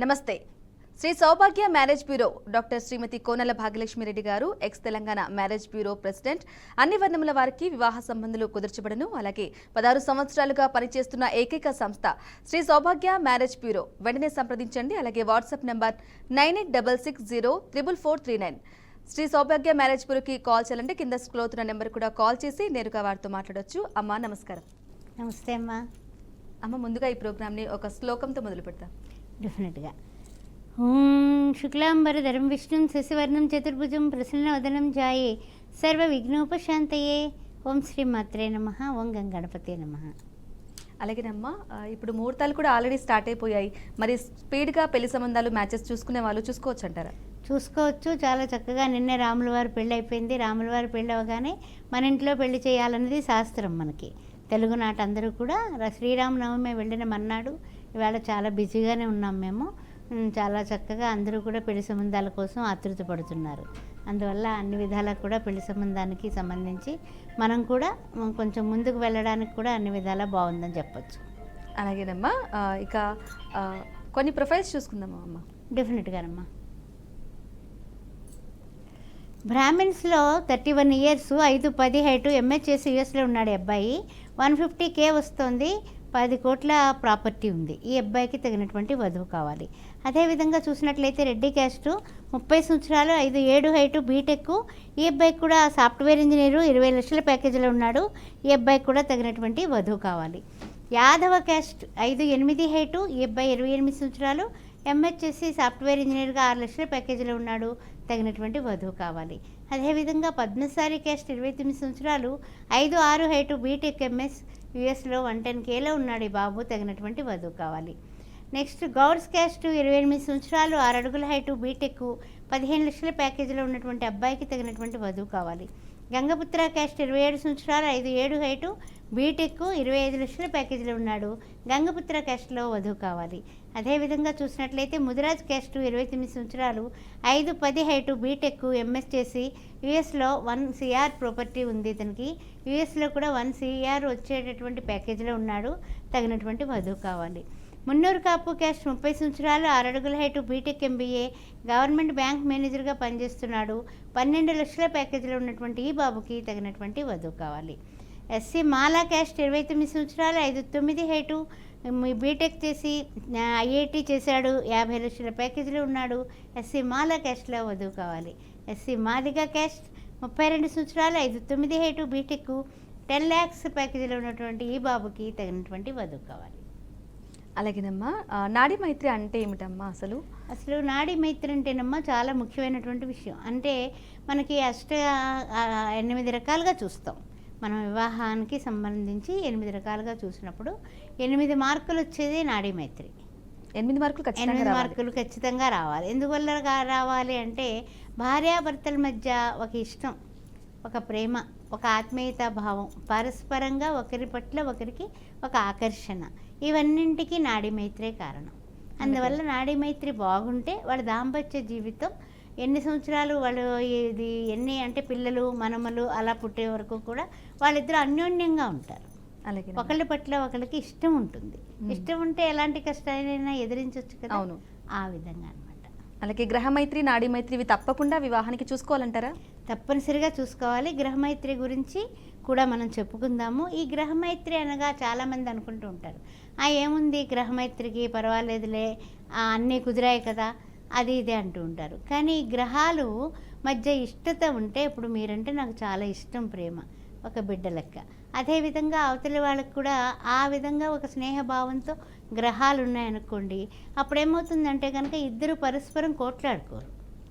నమస్తే. శ్రీ సౌభాగ్య marriage bureau doctor శ్రీమతి కోనల భాగ్యలక్ష్మి రెడ్డి గారు X Telangana marriage bureau president. అన్ని వర్ణముల వారికి వివాహ సంబంధాలు కుదుర్చబడను. అలాగే 16 సంవత్సరాలుగా పనిచేస్తున్న ఏకైక సంస్థ శ్రీ సౌభాగ్య మ్యారేజ్ బ్యూరో. వెంటనే సంప్రదించండి. అలాగే వాట్సాప్ నంబర్ 9866044439. శ్రీ సౌభాగ్య మ్యారేజ్ బ్యూరోకి కాల్ చేయాలంటే కింద స్క్రోల్ అవుతున్న నెంబర్ కూడా కాల్ చేసి నేరుగా వారితో మాట్లాడొచ్చు. అమ్మా నమస్కారం. నమస్తే అమ్మా. అమ్మ ముందుగా ఈ ప్రోగ్రామ్ని ఒక శ్లోకంతో మొదలు పెడతాం. డెఫినెట్గా. ఓం శుక్లాంబరధరం విష్ణుం శశివర్ణం చతుర్భుజం ప్రసన్నవదనం ధ్యాయే సర్వ విఘ్నోపశాంతయే. ఓం శ్రీ మాత్రే నమః. ఓం గంగణపతే నమః. అలాగేనమ్మా, ఇప్పుడు ముహూర్తాలు కూడా ఆల్రెడీ స్టార్ట్ అయిపోయాయి. మరి స్పీడ్గా పెళ్లి సంబంధాలు మ్యాచెస్ చూసుకునే వాళ్ళు చూసుకోవచ్చు అంటారా? చూసుకోవచ్చు. చాలా చక్కగా నిన్నే రాములవారి పెళ్ళి అయిపోయింది. రాములవారి పెళ్ళి అవగానే మన ఇంట్లో పెళ్లి చేయాలన్నది శాస్త్రం. మనకి తెలుగునాట అందరూ కూడా శ్రీరామనవమి వెళ్ళిన మర్నాడు ఇవాళ చాలా బిజీగానే ఉన్నాం మేము. చాలా చక్కగా అందరూ కూడా పెళ్లి సంబంధాల కోసం ఆతృత పడుతున్నారు. అందువల్ల అన్ని విధాలా కూడా పెళ్లి సంబంధానికి సంబంధించి మనం కూడా కొంచెం ముందుకు వెళ్ళడానికి కూడా అన్ని విధాలా బాగుందని చెప్పచ్చు. అలాగేనమ్మా, ఇక కొన్ని ప్రొఫైల్స్ చూసుకుందామా అమ్మ? డెఫినెట్గానమ్మా. బ్రాహ్మిన్స్లో 31 ఇయర్స్, 5'10" హైటు, ఎంఎస్ చేసి యూఎస్లో ఉన్నాడు. అబ్బాయి 150K వస్తుంది. 10 కోట్ల ప్రాపర్టీ ఉంది. ఈ అబ్బాయికి తగినటువంటి వధువు కావాలి. అదేవిధంగా చూసినట్లయితే రెడ్డి క్యాస్టు, 30 సంవత్సరాలు, 5'7" హైటు, బీటెక్. ఈ అబ్బాయికి కూడా సాఫ్ట్వేర్ ఇంజనీరు, 20 లక్షల ప్యాకేజీలో ఉన్నాడు. ఈ అబ్బాయికి కూడా తగినటువంటి వధువు కావాలి. యాదవ క్యాస్ట్, 5'8" హైటు, ఈ అబ్బాయి 28 సంవత్సరాలు, ఎంఎస్ చేసి సాఫ్ట్వేర్ ఇంజనీర్గా 6 లక్షల ప్యాకేజీలో ఉన్నాడు. తగినటువంటి వధువు కావాలి. అదేవిధంగా పద్మశాలి క్యాస్ట్, 29 సంవత్సరాలు, 5'6" హైటు, బీటెక్, ఎంఎస్, యూఎస్లో 110Kలో ఉన్నాడు. ఈ బాబు తగినటువంటి వధువు కావాలి. నెక్స్ట్ గౌడ్స్ క్యాస్ట్, 28 సంవత్సరాలు, 6 అడుగుల హైటు, బీటెక్, 15 లక్షల ప్యాకేజీలో ఉన్నటువంటి అబ్బాయికి తగినటువంటి వధువు కావాలి. గంగపుత్ర క్యాస్ట్, 27 సంవత్సరాలు, 5'7" హైటు, బీటెక్, 25 లక్షల ప్యాకేజీలో ఉన్నాడు. గంగపుత్ర క్యాస్ట్లో వధువు కావాలి. అదేవిధంగా చూసినట్లయితే ముదిరాజ్ క్యాస్ట్, 29 సంవత్సరాలు, 5'10" హైటు, బీటెక్, ఎంఎస్ చేసి యూఎస్లో 1 CR ప్రాపర్టీ ఉంది ఇతనికి. యూఎస్లో కూడా 1 CR వచ్చేటటువంటి ప్యాకేజీలో ఉన్నాడు. తగినటువంటి వధువు కావాలి. మున్నూరు కాపు క్యాస్ట్, 30 సంవత్సరాలు, 6 అడుగుల height, B Tech, MBA, government bank మేనేజర్గా పనిచేస్తున్నాడు. 12 లక్షల ప్యాకేజీలో ఉన్నటువంటి ఈ బాబుకి తగినటువంటి వధువు కావాలి. ఎస్సీ మాలా క్యాస్ట్, 29 సంవత్సరాలు, 5'9" హైటు, బీటెక్ చేసి IIT చేశాడు. 50 లక్షల ప్యాకేజీలో ఉన్నాడు. ఎస్సీ మాలా క్యాస్ట్లో వధువు కావాలి. ఎస్సీ మాదిగా క్యాస్ట్, 32 సంవత్సరాలు, 5'9" హైటు, బీటెక్, 10 lakhs ప్యాకేజీలో ఉన్నటువంటి ఈ బాబుకి తగినటువంటి వధువు కావాలి. అలాగేనమ్మా, నాడీ మైత్రి అంటే ఏమిటమ్మా అసలు? నాడీ మైత్రి అంటేనమ్మా చాలా ముఖ్యమైనటువంటి విషయం. అంటే మనకి 8 రకాలుగా చూస్తాం. మనం వివాహానికి సంబంధించి 8 రకాలుగా చూసినప్పుడు 8 మార్కులు వచ్చేది నాడీ మైత్రి. 8 మార్కులు ఖచ్చితంగా రావాలి. ఎందువల్ల రావాలి అంటే భార్యాభర్తల మధ్య ఒక ఇష్టం, ఒక ప్రేమ, ఒక ఆత్మీయతా భావం, పరస్పరంగా ఒకరి పట్ల ఒకరికి ఒక ఆకర్షణ, ఇవన్నింటికి నాడీ మైత్రే కారణం. అందువల్ల నాడీ మైత్రి బాగుంటే వాళ్ళ దాంపత్య జీవితం ఎన్ని సంవత్సరాలు వాళ్ళు ఎన్ని అంటే పిల్లలు మనమలు అలా పుట్టే వరకు కూడా వాళ్ళిద్దరూ అన్యోన్యంగా ఉంటారు. అలాగే ఒకళ్ళ పట్ల ఒకరికి ఇష్టం ఉంటుంది. ఇష్టం ఉంటే ఎలాంటి కష్టాలైనా ఎదిరించవచ్చు కదా. అవును, ఆ విధంగా అనమాట. అలాగే గ్రహమైత్రి, నాడీ మైత్రి ఇవి తప్పకుండా వివాహానికి చూసుకోవాలంటారా? తప్పనిసరిగా చూసుకోవాలి. గ్రహమైత్రి గురించి కూడా మనం చెప్పుకుందాము. ఈ గ్రహమైత్రి అనగా చాలామంది అనుకుంటూ ఉంటారు, ఏముంది గ్రహమైత్రికి, పర్వాలేదులే, అన్నీ కుదిరాయి కదా, అది ఇదే అంటూ ఉంటారు. కానీ గ్రహాలు మధ్య ఇష్టత ఉంటే, ఇప్పుడు మీరంటే నాకు చాలా ఇష్టం, ప్రేమ, ఒక బిడ్డ లెక్క. అదేవిధంగా అవతలి వాళ్ళకి కూడా ఆ విధంగా ఒక స్నేహభావంతో గ్రహాలు ఉన్నాయనుకోండి, అప్పుడేమవుతుందంటే కనుక ఇద్దరు పరస్పరం కోట్లాడుకోరు.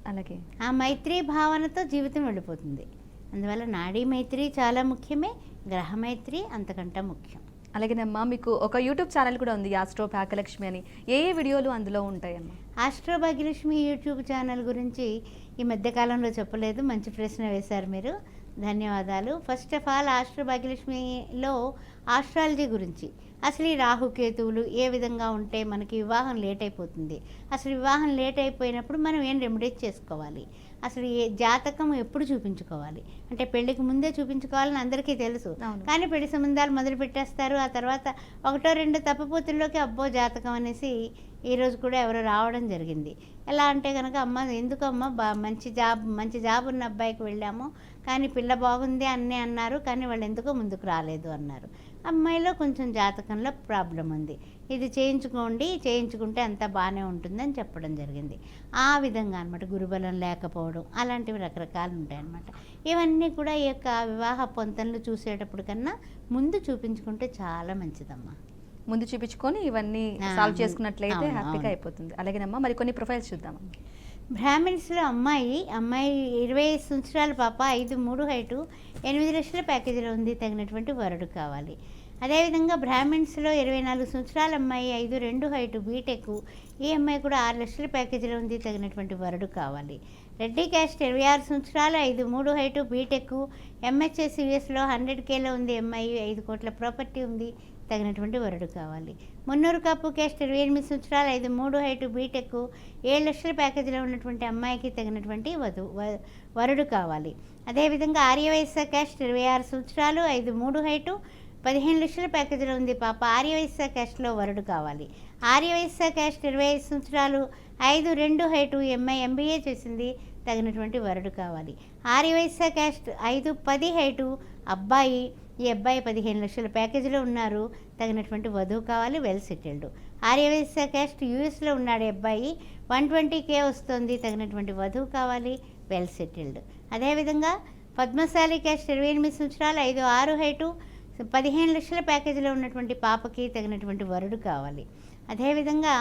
అలాగే ఆ మైత్రీ భావనతో జీవితం వెళ్ళిపోతుంది. అందువల్ల నాడీ మైత్రి చాలా ముఖ్యమే, గ్రహమైత్రి అంతకంటే ముఖ్యం. అలాగేనమ్మా, మీకు ఒక యూట్యూబ్ ఛానల్ కూడా ఉంది, ఆస్ట్రో భాగ్యలక్ష్మి అని. ఏ వీడియోలు అందులో ఉంటాయమ్మా? ఆస్ట్రో భాగ్యలక్ష్మి యూట్యూబ్ ఛానల్ గురించి ఈ మధ్యకాలంలో చెప్పలేదు. మంచి ప్రశ్న వేశారు మీరు, ధన్యవాదాలు. ఫస్ట్ ఆఫ్ ఆల్ ఆస్ట్రో భాగ్యలక్ష్మిలో ఆస్ట్రాలజీ గురించి అసలు ఈ రాహుకేతువులు ఏ విధంగా ఉంటే మనకి వివాహం లేట్ అయిపోతుంది, అసలు వివాహం లేట్ అయిపోయినప్పుడు మనం ఏం రెమెడీస్ చేసుకోవాలి, అసలు ఏ జాతకం ఎప్పుడు చూపించుకోవాలి, అంటే పెళ్ళికి ముందే చూపించుకోవాలని అందరికీ తెలుసు. అవును. కానీ పెళ్లి సంబంధాలు మొదలు పెట్టేస్తారు, ఆ తర్వాత ఒకటో రెండు తప్పపోతుల్లోకి అబ్బో జాతకం అనేసి ఈరోజు కూడా ఎవరో రావడం జరిగింది. ఎలా అంటే కనుక అమ్మ ఎందుకమ్మా మంచి జాబ్ ఉన్న అబ్బాయికి వెళ్ళాము, కానీ పిల్ల బాగుంది అన్నీ అన్నారు, కానీ వాళ్ళు ఎందుకో ముందుకు రాలేదు అన్నారు. అమ్మాయిలో కొంచెం జాతకంలో ప్రాబ్లం ఉంది, ఇది చేయించుకుంటే అంతా బాగానే ఉంటుందని చెప్పడం జరిగింది. ఆ విధంగా అనమాట గురుబలం లేకపోవడం అలాంటివి రకరకాలు ఉంటాయి అన్నమాట. ఇవన్నీ కూడా ఈ యొక్క వివాహ పొంతనలు చూసేటప్పుడు కన్నా ముందు చూపించుకుంటే చాలా మంచిదమ్మా. ముందు చూపించుకొని ఇవన్నీ సాల్వ్ చేసుకున్నట్లయితే అవును, హ్యాపీగా అవును. అయిపోతుంది. అలాగేనమ్మా, మరి కొన్ని ప్రొఫైల్స్ చూద్దాం. బ్రాహ్మిన్స్లో అమ్మాయి 25 సంవత్సరాల పాప, 5'3" హైటు, 8 లక్షల ప్యాకేజీలో ఉంది, తగినటువంటి వరుడు కావాలి. అదేవిధంగా బ్రాహ్మిన్స్లో 24 సంవత్సరాల అమ్మాయి, 5'2" హైటు, బీటెక్, ఈ అమ్మాయి కూడా 6 లక్షల ప్యాకేజీలో ఉంది, తగినటువంటి వరుడు కావాలి. రెడ్డి క్యాస్ట్ 26 సంవత్సరాలు, 5'3" హైటు, బీటెక్, ఎంహెచ్ఎస్ యూఎస్లో 100Kలో ఉంది అమ్మాయి, 5 కోట్ల ప్రాపర్టీ ఉంది, తగినటువంటి వరుడు కావాలి. మున్నూరు కాపు క్యాస్ట్ 28 సంవత్సరాలు, 5'3" హైటు, బీటెక్, 7 లక్షల ప్యాకేజీలో ఉన్నటువంటి అమ్మాయికి తగినటువంటి వరుడు కావాలి. అదేవిధంగా ఆర్యవైశ్య క్యాస్ట్ 26 సంవత్సరాలు, 5'3" హైటు, 15 లక్షల ప్యాకేజీలో ఉంది పాప, ఆర్యవైశ్య క్యాస్ట్లో వరుడు కావాలి. ఆర్యవైశ్య క్యాస్ట్ 25 సంవత్సరాలు, 5'2" హైటు, ఎంబీఏ చేసింది, తగినటువంటి వరుడు కావాలి. ఆర్యవైశ్య క్యాస్ట్ 5'10" హైటు అబ్బాయి, ఈ అబ్బాయి 15 లక్షల ప్యాకేజీలో ఉన్నారు, తగినటువంటి వధువు కావాలి, వెల్ సెటిల్డ్. ఆర్యవైశ్య క్యాస్ట్ యూఎస్లో ఉన్నాడు అబ్బాయి, 120K వస్తుంది, తగినటువంటి వధువు కావాలి, వెల్ సెటిల్డ్. అదేవిధంగా పద్మశాలి క్యాస్ట్ 28 సంవత్సరాలు, 5'6" హైటు, 15 లక్షల ప్యాకేజీలో ఉన్నటువంటి పాపకి తగినటువంటి వరుడు కావాలి. అదేవిధంగా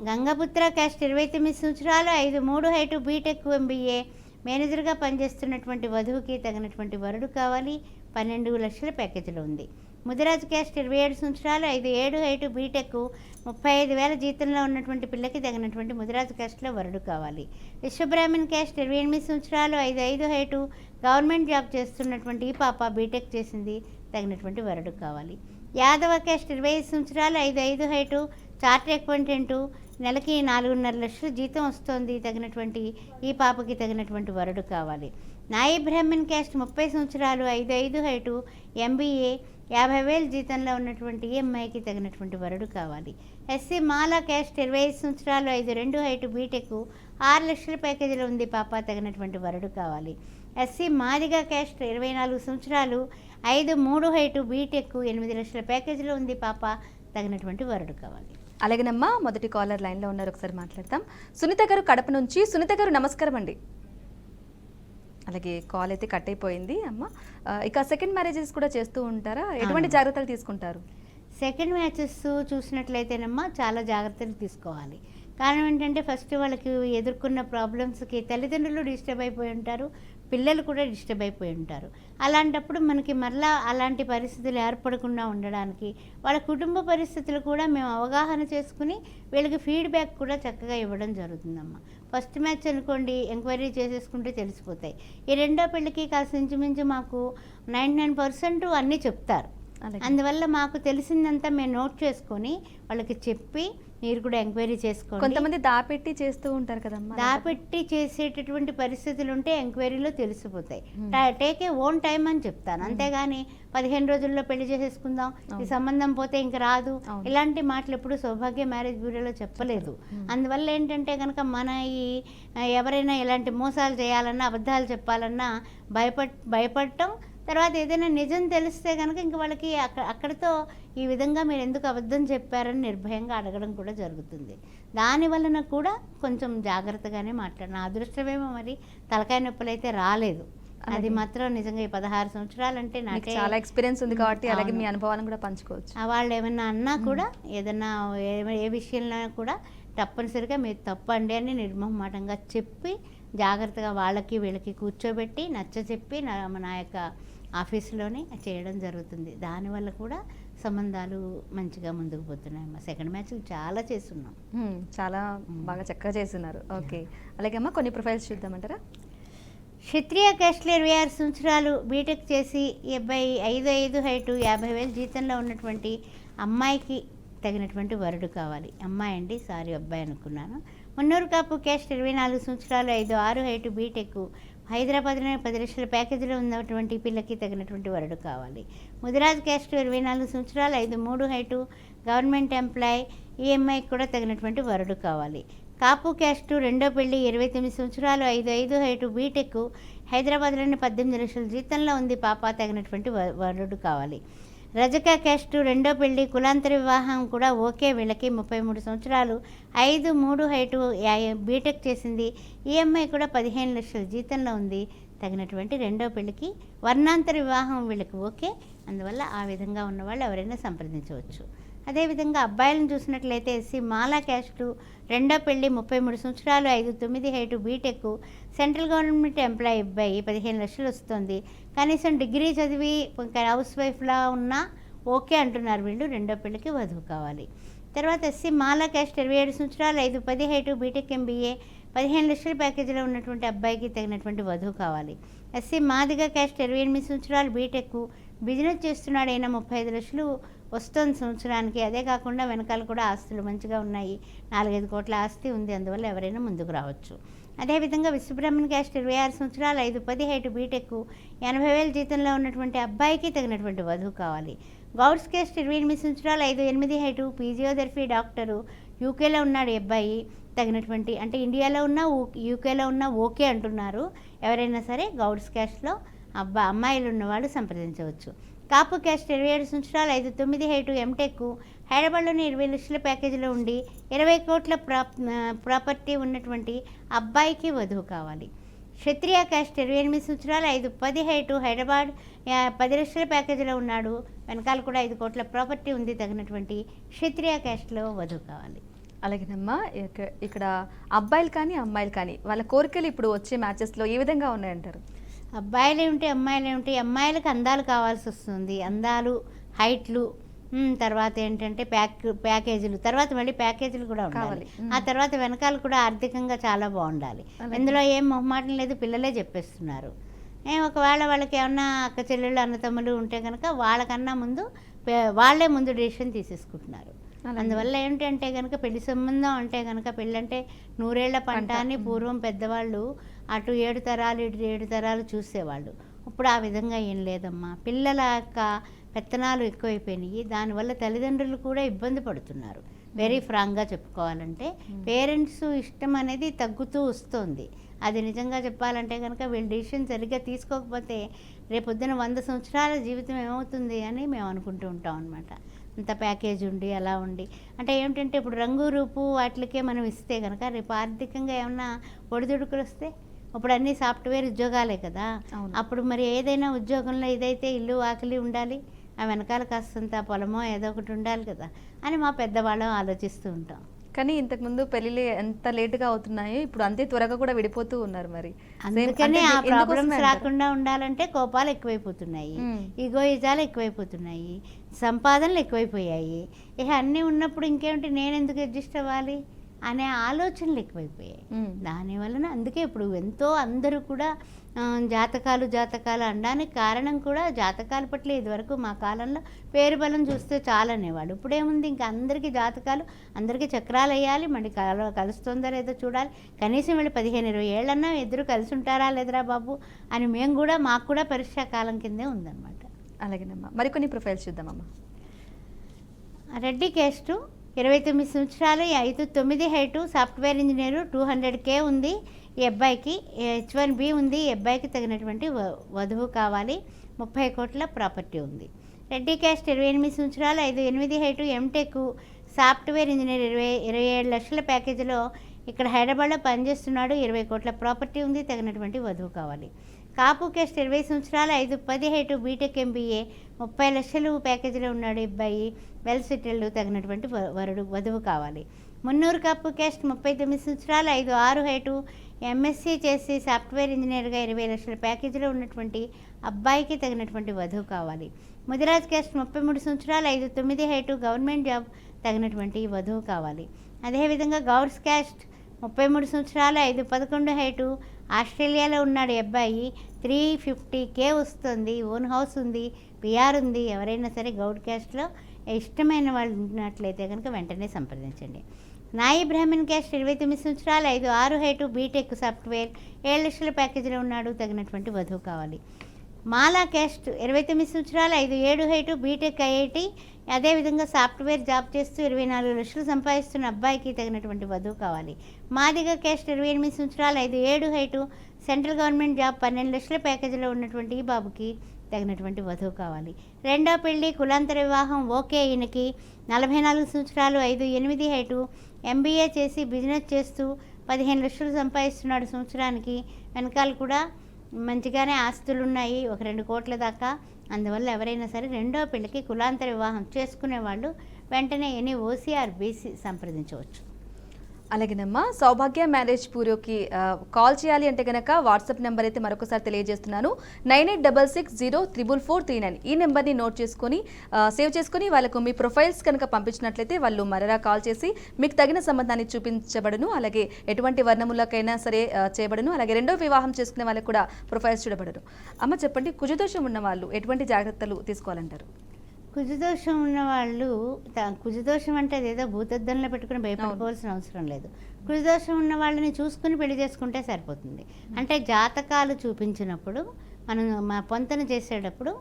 గంగపుత్ర క్యాస్ట్ 29 సంవత్సరాలు, 5'3" హైటు, బీటెక్, ఎంబీఏ, మేనేజర్గా పనిచేస్తున్నటువంటి వధువుకి తగినటువంటి వరుడు కావాలి, 12 లక్షల ప్యాకేజీలో ఉంది. ముదిరాజు క్యాస్ట్ 27 సంవత్సరాలు, 5'7" హైటు, బీటెక్, 35,000 జీతంలో ఉన్నటువంటి పిల్లకి తగినటువంటి ముదిరాజు క్యాస్ట్లో వరుడు కావాలి. విశ్వబ్రాహ్మణ్ క్యాస్ట్ 28 సంవత్సరాలు, 5'5" హైటు, గవర్నమెంట్ జాబ్ చేస్తున్నటువంటి ఈ పాప బీటెక్ చేసింది, తగినటువంటి వరుడు కావాలి. యాదవ క్యాస్ట్ 25 సంవత్సరాలు, 5'5" హైటు, చార్టర్ అకౌంటెంటు, నెలకి 4.5 లక్షల జీతం వస్తుంది, తగినటువంటి ఈ పాపకి తగినటువంటి వరుడు కావాలి. నాయి బ్రాహ్మణ్ క్యాస్ట్ 30 సంవత్సరాలు, 5'5" హైటు, ఎంబీఏ, 50,000 జీతంలో ఉన్నటువంటి ఈ అమ్మాయికి తగినటువంటి వరుడు కావాలి. ఎస్సీ మాలా క్యాస్ట్ 25 సంవత్సరాలు, 5'2" హైటు, బీటెక్, 6 లక్షల ప్యాకేజీలో ఉంది పాప, తగినటువంటి వరుడు కావాలి. ఎస్సీ మాదిగ క్యాస్ట్ 24 సంవత్సరాలు, 5'3" హైటు, బీటెక్, 8 లక్షల ప్యాకేజీలో ఉంది పాప, తగినటువంటి వరుడు కావాలి. అలాగేనమ్మా, మొదటి కాలర్ లైన్లో ఉన్నారు, ఒకసారి మాట్లాడతాం. సునీత గారు కడప నుంచి. సునీత గారు నమస్కారం అండి. అలాగే కాల్ అయితే కట్ అయిపోయింది అమ్మ. ఇక సెకండ్ మ్యారేజెస్ కూడా చేస్తూ ఉంటారా? ఎటువంటి జాగ్రత్తలు తీసుకుంటారు? సెకండ్ మ్యాచెస్ చూసినట్లయితేనమ్మా చాలా జాగ్రత్తలు తీసుకోవాలి. కారణం ఏంటంటే ఫస్ట్ వాళ్ళకి ఎదుర్కొన్న ప్రాబ్లమ్స్కి తల్లిదండ్రులు డిస్టర్బ్ అయిపోయి ఉంటారు, పిల్లలు కూడా డిస్టర్బ్ అయిపోయి ఉంటారు. అలాంటప్పుడు మనకి మరలా అలాంటి పరిస్థితులు ఏర్పడకుండా ఉండడానికి వాళ్ళ కుటుంబ పరిస్థితులు కూడా మేము అవగాహన చేసుకుని వీళ్ళకి ఫీడ్బ్యాక్ కూడా చక్కగా ఇవ్వడం జరుగుతుందమ్మా. ఫస్ట్ మ్యాచ్ అనుకోండి ఎంక్వైరీ చేసేసుకుంటే తెలిసిపోతాయి. ఈ రెండో పెళ్ళికి కాస్త ఇంచుమించు మాకు 99% అన్నీ చెప్తారు. అందువల్ల మాకు తెలిసిందంతా మేము నోట్ చేసుకొని వాళ్ళకి చెప్పి మీరు కూడా ఎంక్వైరీ చేసుకోండి. కొంతమంది దాపెట్టి చేస్తూ ఉంటారు కదమ్మా. దాపెట్టి చేసేటటువంటి పరిస్థితులు ఉంటే ఎంక్వైరీలో తెలిసిపోతాయి. టేక్ ఏ ఓన్ టైం అని చెప్తాను, అంతేగాని 15 రోజుల్లో పెళ్లి చేసేసుకుందాం, ఈ సంబంధం పోతే ఇంక రాదు, ఇలాంటి మాటలు ఎప్పుడు సౌభాగ్య మ్యారేజ్ బ్యూరోలో చెప్పలేదు. అందువల్ల ఏంటంటే కనుక మన ఈ ఎవరైనా ఇలాంటి మోసాలు చేయాలన్నా అబద్ధాలు చెప్పాలన్నా భయపడటం, తర్వాత ఏదైనా నిజం తెలిస్తే కనుక ఇంక వాళ్ళకి అక్కడితో ఈ విధంగా మీరు ఎందుకు అబద్ధం చెప్పారని నిర్భయంగా అడగడం కూడా జరుగుతుంది. దాని వలన కూడా కొంచెం జాగ్రత్తగానే నా అదృష్టమేమో మరి తలకాయ నొప్పులు అయితే రాలేదు. అది మాత్రం నిజంగా ఈ 16 సంవత్సరాలు అంటే నాకు చాలా ఎక్స్పీరియన్స్ ఉంది కాబట్టి అలాగే మీ అనుభవాలను కూడా పంచుకోవచ్చు. వాళ్ళు ఏమన్నా అన్నా కూడా ఏదన్నా ఏ విషయంలో కూడా తప్పనిసరిగా మీరు తప్పండి అని నిర్మోహమాటంగా చెప్పి జాగ్రత్తగా వాళ్ళకి వీళ్ళకి కూర్చోబెట్టి నచ్చచెప్పి నా యొక్క ఆఫీసులోనే చేయడం జరుగుతుంది. దానివల్ల కూడా సంబంధాలు మంచిగా ముందుకు పోతున్నాయమ్మా. సెకండ్ మ్యాచ్ చాలా చేస్తున్నాం. చాలా బాగా చక్కగా చేస్తున్నారు. ఓకే, అలాగే అమ్మా కొన్ని ప్రొఫైల్స్ చూద్దామంటారా? క్షత్రియ క్యాస్ట్లో 26 సంవత్సరాలు బీటెక్ చేసి ఈ అబ్బాయి 5'5" హైటు 50,000 జీతంలో ఉన్నటువంటి అమ్మాయికి తగినటువంటి వరుడు కావాలి. అమ్మాయి అండి, సారీ అబ్బాయి అనుకున్నాను. మున్నూరు కాపు క్యాస్ట్ 24 సంవత్సరాలు 5'6" హైటు బీటెక్ హైదరాబాద్లోనే 10 లక్షల ప్యాకేజీలో ఉన్నటువంటి పిల్లకి తగినటువంటి వరుడు కావాలి. ముదిరాజ్ క్యాస్ట్ 24 సంవత్సరాలు 5'3" హైటు గవర్నమెంట్ ఎంప్లాయ్, ఈ అమ్మాయికి కూడా తగినటువంటి వరుడు కావాలి. కాపు క్యాస్టు రెండో పెళ్లి 29 సంవత్సరాలు 5'5" హైటు బీటెక్ హైదరాబాద్లోని 18 లక్షల జీతంలో ఉంది పాప, తగినటువంటి వరుడు కావాలి. రజక క్యాస్టు రెండో పెళ్లి కులాంతర వివాహం కూడా ఓకే, వీళ్ళకి 33 సంవత్సరాలు 5'3" హైటు బీటెక్ చేసింది, ఈ అమ్మాయి కూడా 15 లక్షల జీతంలో ఉంది, తగినటువంటి రెండో పెళ్లికి వర్ణాంతర వివాహం వీళ్ళకి ఓకే. అందువల్ల ఆ విధంగా ఉన్నవాళ్ళు ఎవరైనా సంప్రదించవచ్చు. అదేవిధంగా అబ్బాయిలను చూసినట్లయితే ఎస్సీ మాలా క్యాస్టు రెండో పెళ్లి 33 సంవత్సరాలు 5'9" height B Tech central government employee అబ్బాయి 15 లక్షలు వస్తుంది, కనీసం డిగ్రీ చదివి హౌస్ వైఫ్లా ఉన్నా ఓకే అంటున్నారు వీళ్ళు, రెండో పెళ్లికి వధువు కావాలి. తర్వాత ఎస్సీ మాలా క్యాస్ట్ 27 సంవత్సరాలు 5'10" హైటు బీటెక్ ఎంబీఏ 15 లక్షల ప్యాకేజీలో ఉన్నటువంటి అబ్బాయికి తగినటువంటి వధువు కావాలి. ఎస్సీ మాదిగ క్యాస్ట్ 28 సంవత్సరాలు బీటెక్ బిజినెస్ చేస్తున్నాడు, అయినా 35 లక్షలు వస్తుంది సంవత్సరానికి. అదే కాకుండా వెనకాల కూడా ఆస్తులు మంచిగా ఉన్నాయి, 4-5 కోట్ల ఆస్తి ఉంది, అందువల్ల ఎవరైనా ముందుకు రావచ్చు. అదేవిధంగా విశ్వబ్రహ్మణ్ క్యాస్ట్ 26 సంవత్సరాలు 5'10" హైటు బీటెక్ 80,000 జీతంలో ఉన్నటువంటి అబ్బాయికి తగినటువంటి వధువు కావాలి. గౌడ్స్ క్యాస్ట్ 28 సంవత్సరాలు 5'8" హైటు ఫిజియోథెరపీ డాక్టరు యూకేలో ఉన్నాడు ఈ అబ్బాయి, తగినటువంటి అంటే ఇండియాలో ఉన్నా యూకేలో ఉన్నా ఓకే అంటున్నారు. ఎవరైనా సరే గౌడ్స్ క్యాస్ట్లో అమ్మాయిలు ఉన్నవాళ్ళు సంప్రదించవచ్చు. కాపు క్యాస్ట్ 27 సంవత్సరాలు 5'9" హైటు ఎంటెక్ హైదరాబాద్లోని 20 లక్షల ప్యాకేజీలో ఉండి 20 కోట్ల ప్రాపర్టీ ఉన్నటువంటి అబ్బాయికి వధువు కావాలి. క్షత్రియ క్యాస్ట్ 28 సంవత్సరాలు 5'10" హైటు హైదరాబాద్ 10 లక్షల ప్యాకేజీలో ఉన్నాడు, వెనకాల కూడా 5 కోట్ల ప్రాపర్టీ ఉంది, తగినటువంటి క్షత్రియ క్యాస్ట్లో వధువు కావాలి. అలాగేనమ్మా, ఇక్కడ అబ్బాయిలు కానీ అమ్మాయిలు కానీ వాళ్ళ కోరికలు ఇప్పుడు వచ్చే మ్యాచెస్లో ఏ విధంగా ఉన్నాయంటారు? అబ్బాయిలు ఏమిటి అమ్మాయిలు ఏమిటి, అమ్మాయిలకు అందాలు కావాల్సి వస్తుంది, అందాలు హైట్లు, తర్వాత ఏంటంటే ప్యాకేజీలు, తర్వాత మళ్ళీ ప్యాకేజీలు కూడా ఉండాలి. ఆ తర్వాత వెనకాల కూడా ఆర్థికంగా చాలా బాగుండాలి. ఇందులో ఏం మొహమాటం లేదు, పిల్లలే చెప్పేస్తున్నారు. ఒకవేళ వాళ్ళకి ఏమన్నా అక్క చెల్లెళ్ళు అన్నతమ్ములు ఉంటే కనుక వాళ్ళకన్నా ముందు వాళ్ళే ముందు డెసిషన్ తీసేసుకుంటున్నారు. అందువల్ల ఏంటంటే కనుక పెళ్లి సంబంధం అంటే కనుక పెళ్ళంటే 100 ఏళ్ల పంట అని పూర్వం పెద్దవాళ్ళు అటు 7 తరాలు ఇటు 7 తరాలు చూసేవాళ్ళు. ఇప్పుడు ఆ విధంగా ఏం లేదమ్మా, పిల్లల యొక్క పెత్తనాలు ఎక్కువైపోయినాయి, దానివల్ల తల్లిదండ్రులు కూడా ఇబ్బంది పడుతున్నారు. వెరీ ఫ్రాంక్గా చెప్పుకోవాలంటే పేరెంట్స్ ఇష్టం అనేది తగ్గుతూ వస్తుంది. అది నిజంగా చెప్పాలంటే కనుక వీళ్ళు డిసిషన్ సరిగ్గా తీసుకోకపోతే రేపొద్దున 100 సంవత్సరాల జీవితం ఏమవుతుంది అని మేము అనుకుంటూ ఉంటాం అనమాట. అంత ప్యాకేజ్ ఉండి అలా ఉండి అంటే ఏమిటంటే ఇప్పుడు రంగు రూపు వాటికే మనం ఇస్తే కనుక రేపు ఆర్థికంగా ఏమన్నా ఒడిదుడుకులు వస్తే, ఇప్పుడు అన్నీ సాఫ్ట్వేర్ ఉద్యోగాలే కదా, అప్పుడు మరి ఏదైనా ఉద్యోగంలో ఇదైతే ఇల్లు ఆకలి ఉండాలి, ఆ వెనకాల కాస్తంత పొలమో ఏదో ఒకటి ఉండాలి కదా అని మా పెద్దవాళ్ళం ఆలోచిస్తూ ఉంటాం. కానీ ఇంతకుముందు పెళ్ళిళ్ళు ఎంత లేటుగా అవుతున్నాయో ఇప్పుడు అంతే త్వరగా కూడా విడిపోతూ ఉన్నారు. మరి అందుకనే ఆ ప్రాబ్లమ్స్ రాకుండా ఉండాలంటే కోపాలు ఎక్కువైపోతున్నాయి, ఈగోయిజాలు ఎక్కువైపోతున్నాయి, సంపాదనలు ఎక్కువైపోయాయి. ఇక అన్నీ ఉన్నప్పుడు ఇంకేమిటి నేను ఎందుకు అడ్జస్ట్ అవ్వాలి అనే ఆలోచనలు ఎక్కువైపోయాయి. దానివలన అందుకే ఇప్పుడు ఎంతో అందరూ కూడా జాతకాలు అనడానికి కారణం కూడా జాతకాల పట్ల ఇదివరకు మా కాలంలో పేరు బలం చూస్తే చాలనేవాడు. ఇప్పుడేముంది, ఇంకా అందరికీ జాతకాలు, అందరికీ చక్రాలు వేయాలి, మళ్ళీ కలుస్తుందా లేదో చూడాలి, కనీసం వీళ్ళు 15-20 ఏళ్ళన్నా ఇద్దరు కలిసి ఉంటారా లేదరా బాబు అని మేము కూడా, మాకు కూడా పరీక్షా కాలం కిందే ఉందన్నమాట. అలాగేనమ్మా, మరికొన్ని ప్రొఫైల్స్ చూద్దామమ్మా. రెడ్డి క్యాస్టు 29 సంవత్సరాలు 5'9" హైటు సాఫ్ట్వేర్ ఇంజనీరు 200K ఉంది ఈ అబ్బాయికి, H1B ఉంది, ఈ అబ్బాయికి తగినటువంటి వధువు కావాలి, 30 కోట్ల ప్రాపర్టీ ఉంది. రెడ్డి క్యాస్ట్ 28 సంవత్సరాలు 5'8" హైటు ఎంటెక్ సాఫ్ట్వేర్ ఇంజనీర్ 27 లక్షల ప్యాకేజీలో ఇక్కడ హైదరాబాద్లో పనిచేస్తున్నాడు, 20 కోట్ల ప్రాపర్టీ ఉంది, తగినటువంటి వధువు కావాలి. కాపు క్యాస్ట్ 20 సంవత్సరాలు 5'10" హైటు బీటెక్ ఎంబీఏ 30 లక్షలు ప్యాకేజీలో ఉన్నాడు ఈ అబ్బాయి, వెల్ సెటిల్డ్, తగినటువంటి వధువు కావాలి. మున్నూరు కాపు క్యాస్ట్ 39 సంవత్సరాలు 5'6" హైటు ఎంఎస్సీ చేసి సాఫ్ట్వేర్ ఇంజనీర్గా 20 లక్షల ప్యాకేజీలో ఉన్నటువంటి అబ్బాయికి తగినటువంటి వధువు కావాలి. ముదిరాజ్ క్యాస్ట్ 33 సంవత్సరాలు 5'9" హైటు గవర్నమెంట్ జాబ్, తగినటువంటి వధువు కావాలి. అదేవిధంగా గౌడ్స్ క్యాస్ట్ 33 సంవత్సరాలు 5'11" హైటు ఆస్ట్రేలియాలో ఉన్నాడు ఈ అబ్బాయి. 350K వస్తుంది, ఓన్ హౌస్ ఉంది, పిఆర్ ఉంది. ఎవరైనా సరే గౌడ్ క్యాస్ట్లో ఇష్టమైన వాళ్ళు ఉన్నట్లయితే కనుక వెంటనే సంప్రదించండి. నాయి బ్రాహ్మణ్ క్యాస్ట్ 29 సంవత్సరాలు, 5'6" హైటు, బీటెక్ సాఫ్ట్వేర్, 7 లక్షల ప్యాకేజీలో ఉన్నాడు, తగినటువంటి వధువు కావాలి. మాలా క్యాస్ట్ 29 సంవత్సరాలు, 5'7" హైటు, బీటెక్ ఐఐటి, అదేవిధంగా సాఫ్ట్వేర్ జాబ్ చేస్తూ 24 లక్షలు సంపాదిస్తున్న అబ్బాయికి తగినటువంటి వధువు కావాలి. మాదిగ క్యాస్ట్ 28 సంవత్సరాలు, 5'7" హైటు, సెంట్రల్ గవర్నమెంట్ జాబ్, 12 లక్షల ప్యాకేజీలో ఉన్నటువంటి ఈ బాబుకి తగినటువంటి వధువు కావాలి. రెండో పెళ్లి కులాంతర వివాహం ఓకే. ఈయనకి 44 సంవత్సరాలు, 5'8" హైటు, MBA చేసి బిజినెస్ చేస్తూ 15 లక్షలు సంపాదిస్తున్నాడు సంవత్సరానికి. వెనకాల కూడా మంచిగానే ఆస్తులు ఉన్నాయి, ఒక 2 కోట్ల దాకా. అందువల్ల ఎవరైనా సరే రెండో పెళ్లికి కులాంతర వివాహం చేసుకునే వాళ్ళు వెంటనే ఎనీ OCR BC సంప్రదించవచ్చు. అలాగేనమ్మా, సౌభాగ్య మ్యారేజ్ బ్యూరోకి కాల్ చేయాలి అంటే కనుక వాట్సాప్ నెంబర్ అయితే మరొకసారి తెలియజేస్తున్నాను. 9866044439. ఈ నెంబర్ని నోట్ చేసుకొని సేవ్ చేసుకుని వాళ్ళకు మీ ప్రొఫైల్స్ కనుక పంపించినట్లయితే వాళ్ళు మరలా కాల్ చేసి మీకు తగిన సంబంధాన్ని చూపించబడును. అలాగే ఎటువంటి వర్ణములకైనా సరే చేయబడును. అలాగే రెండో వివాహం చేసుకునే వాళ్ళకి కూడా ప్రొఫైల్స్ చూడబడును. అమ్మ చెప్పండి, కుజదోషం ఉన్న వాళ్ళు ఎటువంటి జాగ్రత్తలు తీసుకోవాలంటారు? కుజదోషం ఉన్నవాళ్ళు, కుజదోషం అంటే అదేదో భూతద్దంలో పెట్టుకుని భయపడుకోవాల్సిన అవసరం లేదు. కుజదోషం ఉన్న వాళ్ళని చూసుకుని పెళ్లి చేసుకుంటే సరిపోతుంది. అంటే జాతకాలు చూపించినప్పుడు మనం మా పొంతన చేసేటప్పుడు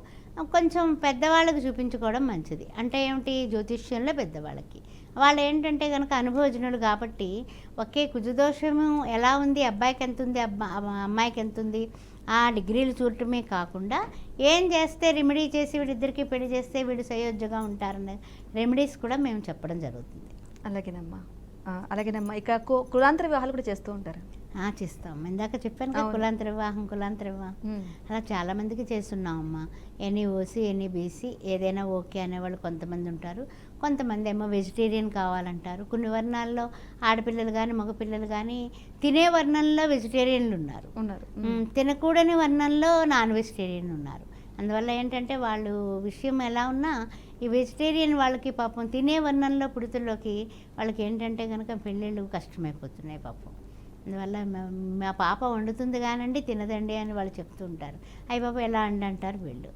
కొంచెం పెద్దవాళ్ళకి చూపించుకోవడం మంచిది. అంటే ఏమిటి, జ్యోతిష్యంలో పెద్దవాళ్ళకి. వాళ్ళు ఏంటంటే కనుక అనుభవజ్ఞులు కాబట్టి ఒకే కుజదోషము ఎలా ఉంది, అబ్బాయికి ఎంత ఉంది, అమ్మాయికి ఎంత ఉంది, ఆ డిగ్రీలు చూడటమే కాకుండా ఏం చేస్తే రెమెడీ చేసి వీళ్ళిద్దరికీ పెళ్లి చేస్తే వీళ్ళు సయోధ్యగా ఉంటారనే రెమెడీస్ కూడా మేము చెప్పడం జరుగుతుంది. అలాగేనమ్మా, ఇక కులాంతర వివాహాలు కూడా చేస్తూ ఉంటారు? చేస్తాం. ఇందాక చెప్పాను కదా, కులాంతర వివాహం. అలా చాలామందికి చేస్తున్నామమ్మా. ఎనీ ఓసీ, ఎనీ బీసీ, ఏదైనా ఓకే అనేవాళ్ళు కొంతమంది ఉంటారు. కొంతమంది ఏమో వెజిటేరియన్ కావాలంటారు. కొన్ని వర్ణాల్లో ఆడపిల్లలు కానీ మగపిల్లలు కానీ తినే వర్ణంలో వెజిటేరియన్లు ఉన్నారు. తినకూడని వర్ణంలో నాన్ వెజిటేరియన్ ఉన్నారు. అందువల్ల ఏంటంటే వాళ్ళు విషయం ఎలా ఉన్నా ఈ వెజిటేరియన్ వాళ్ళకి పాపం తినే వర్ణంలో పుడుతుల్లోకి వాళ్ళకి ఏంటంటే కనుక పెళ్ళిళ్ళు కష్టమైపోతున్నాయి పాపం. అందువల్ల మా పాప వండుతుంది కానండి తినదండి అని వాళ్ళు చెప్తూ ఉంటారు. అయ్యి పాప ఎలా అంటారు వీళ్ళు.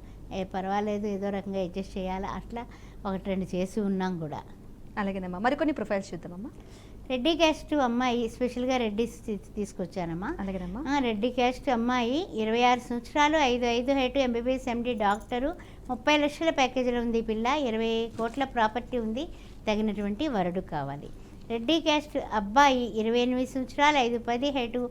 పర్వాలేదు, ఏదో రకంగా అడ్జస్ట్ చేయాలి. అట్లా 1-2 చేసి ఉన్నాం కూడా. అలాగేనమ్మా, మరికొన్ని ప్రొఫైల్స్ చూద్దామమ్మా. రెడ్డి క్యాస్ట్ అమ్మాయి, స్పెషల్గా రెడ్డిస్ తీసుకొచ్చానమ్మా. అలాగేనమ్మా. రెడ్డి క్యాస్ట్ అమ్మాయి 26 సంవత్సరాలు, 5'5" హైటు, MBBS MD డాక్టరు, 30 లక్షల ప్యాకేజీలో ఉంది పిల్ల, 20 కోట్ల ప్రాపర్టీ ఉంది, తగినటువంటి వరుడు కావాలి. రెడ్డి క్యాస్ట్ అబ్బాయి 28 సంవత్సరాలు, 5'10" height,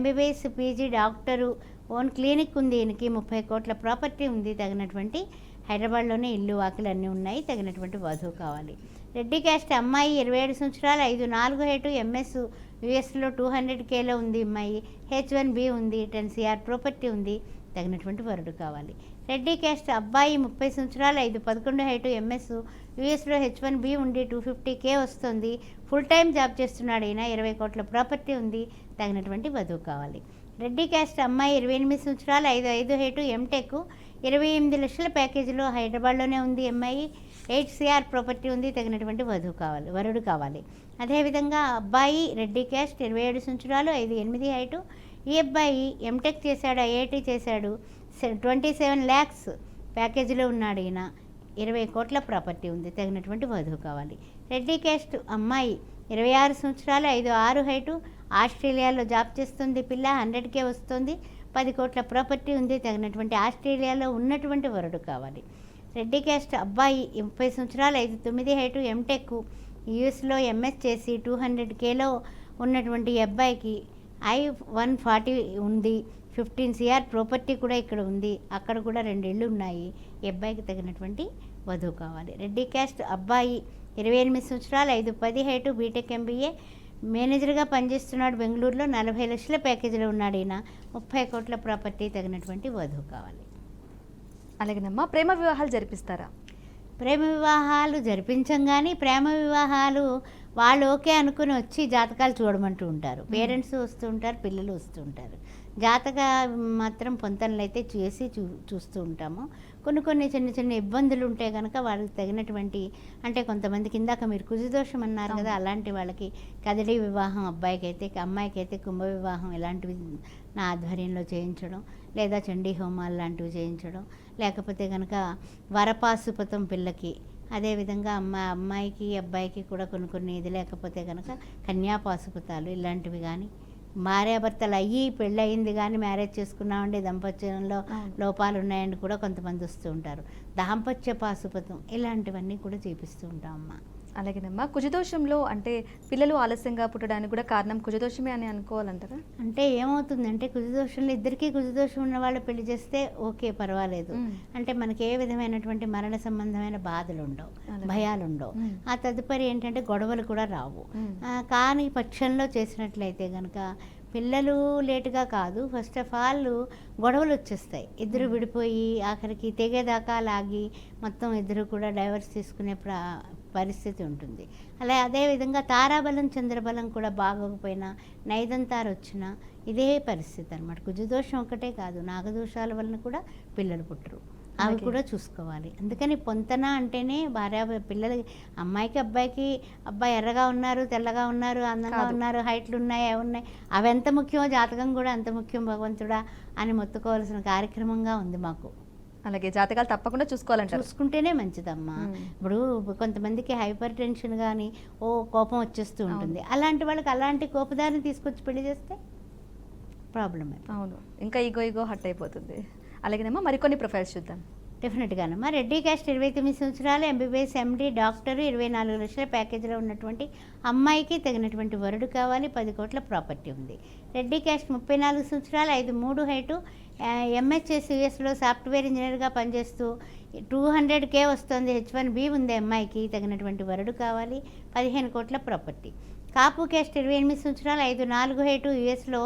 MBBS PG doctor, own clinic ఉంది, ఈయనకి 30 కోట్ల ప్రాపర్టీ ఉంది, తగినటువంటి హైదరాబాద్లోనే ఇల్లు వాకిలు అన్నీ ఉన్నాయి, తగినటువంటి వధువు కావాలి. రెడ్డి క్యాస్ట్ అమ్మాయి 27 సంవత్సరాలు, 5'4" హైటు, MS USలో 200Kలో ఉంది అమ్మాయి, H1B ఉంది, 10 CR ప్రాపర్టీ ఉంది, తగినటువంటి వరుడు కావాలి. రెడ్డి క్యాస్ట్ అబ్బాయి 30 సంవత్సరాలు, 5'11" హైటు, MS USలో H1B ఉండి 250K వస్తుంది, ఫుల్ టైం జాబ్ చేస్తున్నాడు ఈయన, 20 కోట్ల ప్రాపర్టీ ఉంది, తగినటువంటి వధువు కావాలి. రెడ్డి క్యాస్ట్ అమ్మాయి 28 సంవత్సరాలు, 5'5" హైటు, MTech, 28 లక్షల ప్యాకేజీలో హైదరాబాద్లోనే ఉంది అమ్మాయి, 8 CR ప్రాపర్టీ ఉంది, తగినటువంటి వరుడు కావాలి. అదేవిధంగా అబ్బాయి రెడ్డి క్యాస్ట్ 27 సంవత్సరాలు, 5'8" హైటు, ఈ అబ్బాయి MTech చేశాడు, IIT చేశాడు, 27 lakhs ప్యాకేజీలో ఉన్నాడు ఈయన, 20 కోట్ల ప్రాపర్టీ ఉంది, తగినటువంటి వధువు కావాలి. రెడ్డి క్యాస్ట్ అమ్మాయి 26 సంవత్సరాలు, 5'6" హైటు, ఆస్ట్రేలియాలో జాబ్ చేస్తుంది పిల్ల, 100K వస్తుంది, 10 కోట్ల ప్రాపర్టీ ఉంది, తగినటువంటి ఆస్ట్రేలియాలో ఉన్నటువంటి వరుడు కావాలి. రెడ్డి క్యాస్ట్ అబ్బాయి 30 సంవత్సరాలు, 5'9" హైటు, MTech, USలో MS చేసి 200Kలో ఉన్నటువంటి ఈ అబ్బాయికి I-140 ఉంది, 15 CR ప్రాపర్టీ కూడా ఇక్కడ ఉంది, అక్కడ కూడా 2 ఇళ్ళు ఉన్నాయి, ఈ అబ్బాయికి తగినటువంటి వధువు కావాలి. రెడ్డి క్యాస్ట్ అబ్బాయి 28 సంవత్సరాలు, 5'10" హైటు, బీటెక్ MBA, మేనేజర్గా పనిచేస్తున్నాడు బెంగళూరులో, 40 లక్షల ప్యాకేజీలో ఉన్నాడు ఈయన, 30 కోట్ల ప్రాపర్టీ, తగినటువంటి వధువు కావాలి. అలాగేనమ్మా, ప్రేమ వివాహాలు జరిపిస్తారా? ప్రేమ వివాహాలు జరిపించం, కానీ ప్రేమ వివాహాలు వాళ్ళు ఓకే అనుకుని వచ్చి జాతకాలు చూడమంటూ ఉంటారు. పేరెంట్స్ వస్తూ ఉంటారు, పిల్లలు వస్తూ ఉంటారు. జాతక మాత్రం పొంతనలు అయితే చేసి చూస్తూ ఉంటాము. కొన్ని చిన్న చిన్న ఇబ్బందులు ఉంటే కనుక వాళ్ళకి తగినటువంటి, అంటే కొంతమందికి ఇందాక మీరు కుజదోషం అన్నారు కదా, అలాంటి వాళ్ళకి కదలి వివాహం అబ్బాయికి అయితే, అమ్మాయికి అయితే కుంభ వివాహం ఇలాంటివి నా ఆధ్వర్యంలో చేయించడం, లేదా చండీ హోమాలు లాంటివి చేయించడం, లేకపోతే కనుక వరపాశుపతం పిల్లకి, అదేవిధంగా అమ్మాయికి అబ్బాయికి కూడా కొన్ని ఇది లేకపోతే కనుక కన్యాపాశుపతాలు ఇలాంటివి కానీ, భార్యాభర్తలు అయ్యి పెళ్ళయింది కానీ మ్యారేజ్ చేసుకున్నామండి దాంపత్యంలో లోపాలు ఉన్నాయని కూడా కొంతమంది వస్తూ ఉంటారు. దాంపత్య పాశుపతం ఇలాంటివన్నీ కూడా చేపిస్తూ ఉంటాం అమ్మ. అలాగేనమ్మా, కుజదోషంలో అంటే పిల్లలు ఆలస్యంగా పుట్టడానికి కూడా కారణం కుజదోషమే అని అనుకోవాలంటారా? అంటే ఏమవుతుందంటే కుజదోషంలో ఇద్దరికీ కుజదోషం ఉన్న వాళ్ళు పెళ్లి చేస్తే ఓకే, పర్వాలేదు. అంటే మనకి ఏ విధమైనటువంటి మరణ సంబంధమైన బాధలు ఉండవు, భయాలు ఉండవు. ఆ తదుపరి ఏంటంటే గొడవలు కూడా రావు. కానీ పక్షంలో చేసినట్లయితే కనుక పిల్లలు లేటుగా కాదు, ఫస్ట్ ఆఫ్ ఆల్ గొడవలు వచ్చేస్తాయి. ఇద్దరు విడిపోయి ఆఖరికి తెగేదాకా లాగి మొత్తం ఇద్దరు కూడా డైవర్స్ తీసుకునే పరిస్థితి ఉంటుంది. అదేవిధంగా తారాబలం చంద్రబలం కూడా బాగోకపోయినా, నైదంతారు వచ్చినా ఇదే పరిస్థితి అనమాట. కుజదోషం ఒకటే కాదు, నాగదోషాల వలన కూడా పిల్లలు పుట్టరు, అవి కూడా చూసుకోవాలి. అందుకని పొంతన అంటేనే పిల్లలకి, అమ్మాయికి అబ్బాయికి, అబ్బాయి ఎర్రగా ఉన్నారు, తెల్లగా ఉన్నారు, అందంగా ఉన్నారు, హైట్లు ఉన్నాయి, అవి ఉన్నాయి, అవి ఎంత ముఖ్యమో జాతకం కూడా అంత ముఖ్యం భగవంతుడా అని మొత్తుకోవాల్సిన కార్యక్రమంగా ఉంది మాకు. అలాగే జాతకాలు తప్పకుండా చూసుకోవాలంటారు. చూసుకుంటేనే మంచిదమ్మా. ఇప్పుడు కొంతమందికి హైపర్ టెన్షన్ కానీ కోపం వచ్చేస్తూ ఉంటుంది. అలాంటి వాళ్ళకి అలాంటి కోపదారిని తీసుకొచ్చి పెళ్లి చేస్తే ప్రాబ్లమే. అవును, ఇంకా ఈగో హట్ అయిపోతుంది. అలాగేనమ్మా, మరికొన్ని ప్రొఫైల్స్ చూద్దాం. డెఫినెట్గానమ్మా. రెడ్డి క్యాస్ట్ 29 సంవత్సరాలు, ఎంబీబీఎస్ ఎండి, డాక్టరు, 24 లక్షల ప్యాకేజీలో ఉన్నటువంటి అమ్మాయికి తగినటువంటి వరుడు కావాలి, 10 కోట్ల ప్రాపర్టీ ఉంది. రెడ్డి క్యాస్ట్ 34 సంవత్సరాలు, 5'3" హైటు, ఎంహెచ్ఎస్ యూఎస్లో సాఫ్ట్వేర్ ఇంజనీర్గా పనిచేస్తూ 200K వస్తుంది, H1B ఉంది అమ్మాయికి, తగినటువంటి వరుడు కావాలి, 15 కోట్ల ప్రాపర్టీ. కాపు క్యాస్ట్ 28 సంవత్సరాలు, 5'4" హైటు, యూఎస్లో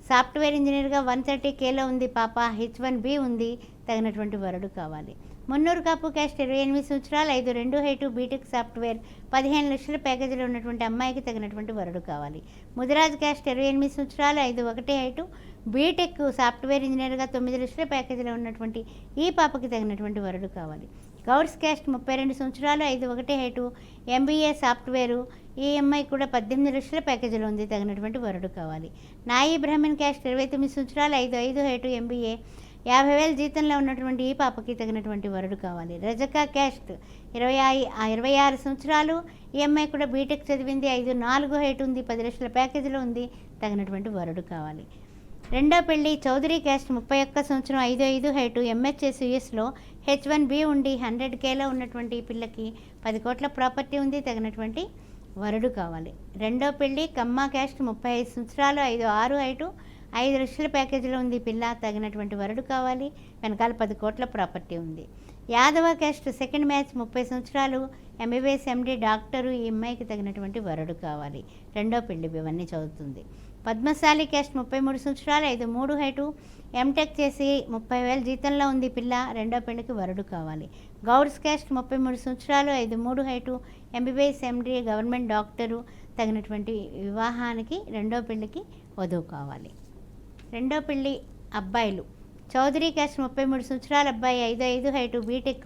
సాఫ్ట్వేర్ ఇంజనీర్గా 130Kలో ఉంది పాప, H1B ఉంది, తగినటువంటి వరుడు కావాలి. మున్నూరు కాపు క్యాస్ట్ 28 సంవత్సరాలు, 5'2" హైటు, బీటెక్ సాఫ్ట్వేర్, 15 లక్షల ప్యాకేజీలో ఉన్నటువంటి అమ్మాయికి తగినటువంటి వరుడు కావాలి. ముదిరాజ్ క్యాస్ట్ 28 సంవత్సరాలు, 5'1" హైటు, బీటెక్ సాఫ్ట్వేర్ ఇంజనీర్గా 9 లక్షల ప్యాకేజీలో ఉన్నటువంటి ఈ పాపకి తగినటువంటి వరుడు కావాలి. గౌడ్స్ క్యాస్ట్ 32 సంవత్సరాలు, 5'1" హైటు, ఎంబీఏ సాఫ్ట్వేరు, ఈ అమ్మాయి కూడా 18 లక్షల ప్యాకేజీలో ఉంది, తగినటువంటి వరుడు కావాలి. నాయి బ్రాహ్మణ్ క్యాస్ట్ 29 సంవత్సరాలు, 5'5" హైటు, ఎంబీఏ, 50,000 జీతంలో ఉన్నటువంటి ఈ పాపకి తగినటువంటి వరుడు కావాలి. రజకా క్యాస్ట్ 26 సంవత్సరాలు, ఈ అమ్మాయి కూడా బీటెక్ చదివింది, 5'4" హైట్ ఉంది, 10 లక్షల ప్యాకేజీలో ఉంది, తగినటువంటి వరుడు కావాలి. రెండో పెళ్లి చౌదరి క్యాస్ట్ 31 సంవత్సరం, 5'5" హైటు, ఎంహెచ్ఎస్ యూఎస్లో H1B ఉండి 100Kలో ఉన్నటువంటి ఈ పిల్లకి 10 కోట్ల ప్రాపర్టీ ఉంది, తగినటువంటి వరుడు కావాలి. రెండో పెళ్లి కమ్మ క్యాస్ట్ 35 సంవత్సరాలు, 5'6" హైటు, 5 లక్షల ప్యాకేజీలో ఉంది పిల్ల, తగినటువంటి వరుడు కావాలి, వెనకాల 10 కోట్ల ప్రాపర్టీ ఉంది. యాదవ క్యాస్ట్ సెకండ్ మ్యాచ్ 30 సంవత్సరాలు, ఎంబీబీఎస్ ఎండి, డాక్టరు, ఈ అమ్మాయికి తగినటువంటి వరుడు కావాలి. రెండో పెళ్లి ఇవన్నీ చదువుతుంది. పద్మశాలి క్యాస్ట్ 33 సంవత్సరాలు, 5'3" హైటు, ఎంటెక్ చేసి 30,000 జీతంలో ఉంది పిల్ల, రెండో పెళ్లికి వరుడు కావాలి. గౌడ్స్ క్యాస్ట్ 33 సంవత్సరాలు, 5'3" height, MBBS MD, government doctor, తగినటువంటి వివాహానికి రెండో పెళ్లికి వధువు కావాలి. రెండో పెళ్లి అబ్బాయిలు చౌదరి క్యాస్ట్ 33 సంవత్సరాల అబ్బాయి, 5'5" హైటు, బీటెక్,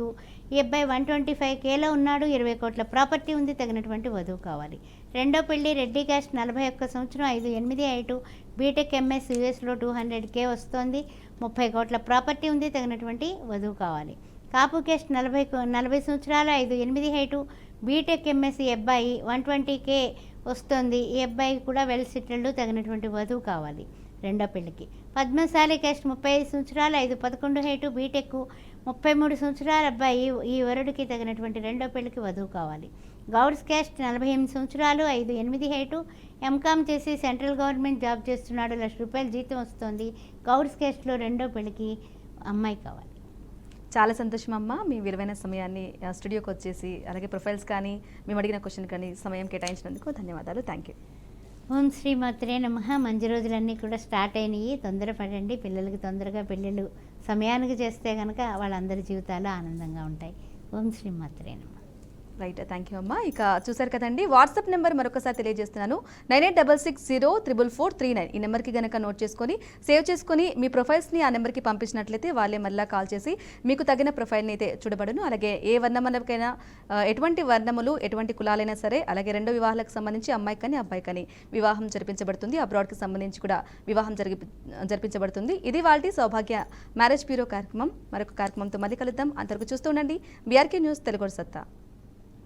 ఈ అబ్బాయి 125Kలో ఉన్నాడు, 20 కోట్ల ప్రాపర్టీ ఉంది, తగినటువంటి వధువు కావాలి. రెండో పెళ్లి రెడ్డి క్యాస్ట్ 41 సంవత్సరం, 5'8" హైటు, బీటెక్ ఎంఎస్ యూఎస్లో 200K వస్తోంది, 30 కోట్ల ప్రాపర్టీ ఉంది, తగినటువంటి వధువు కావాలి. కాపు క్యాస్ట్ 40 సంవత్సరాలు, 5'8" హైటు, బీటెక్ ఎంఎస్, ఈ అబ్బాయి 120K వస్తుంది, ఈ అబ్బాయి కూడా వెల్ సెటిల్డ్, తగినటువంటి వధువు కావాలి రెండో పెళ్లికి. పద్మశాలి క్యాస్ట్ 35 సంవత్సరాలు, 5'11" హైటు, బీటెక్, 33 సంవత్సరాల అబ్బాయి, ఈ వరుడికి తగినటువంటి రెండో పెళ్లికి వధువు కావాలి. గౌడ్స్ క్యాస్ట్ 48 సంవత్సరాలు, 5'8" హైటు, ఎంకామ్ చేసి సెంట్రల్ గవర్నమెంట్ జాబ్ చేస్తున్నాడు, ₹1,00,000 జీతం వస్తుంది, గౌడ్స్ క్యాస్ట్లో రెండో పెళ్లికి అమ్మాయి కావాలి. చాలా సంతోషం అమ్మ, మీ విలువైన సమయాన్ని స్టూడియోకి వచ్చేసి, అలాగే ప్రొఫైల్స్ కానీ మేము అడిగిన క్వశ్చన్ కానీ సమయం కేటాయించినందుకు ధన్యవాదాలు. Thank you. ఓం శ్రీ మాత్రే నమః. మంచి రోజులన్నీ కూడా స్టార్ట్ అయినాయి, తొందరపడండి. పిల్లలకి తొందరగా పెళ్ళిళ్ళు సమయానికి చేస్తే కనుక వాళ్ళందరి జీవితాలు ఆనందంగా ఉంటాయి. ఓం శ్రీ మాత్రే నమః. రైట్, థ్యాంక్ యూ అమ్మా. ఇక చూసారు కదండి, వాట్సాప్ నెంబర్ మరొకసారి తెలియజేస్తున్నాను, 98660439. ఈ నెంబర్కి గనక నోట్ చేసుకొని సేవ్ చేసుకొని మీ ప్రొఫైల్స్ని ఆ నెంబర్కి పంపించినట్లయితే వాళ్ళే మళ్ళీ కాల్ చేసి మీకు తగిన ప్రొఫైల్ని అయితే చూడబడును. అలాగే ఏ వర్ణములకైనా ఎటువంటి వర్ణములు ఎటువంటి కులాలైనా సరే, అలాగే రెండో వివాహాలకు సంబంధించి అమ్మాయి కానీ అబ్బాయి కానీ వివాహం జరిపించబడుతుంది. అబ్రాడ్కి సంబంధించి కూడా వివాహం జరిపించబడుతుంది. ఇది వాళ్ళ సౌభాగ్య మ్యారేజ్ బ్యూరో కార్యక్రమం. మరొక కార్యక్రమంతో మళ్ళీ కలుద్దాం. అంతవరకు చూస్తూ ఉండండి బీఆర్కే న్యూస్ తెలుగు సత్తా.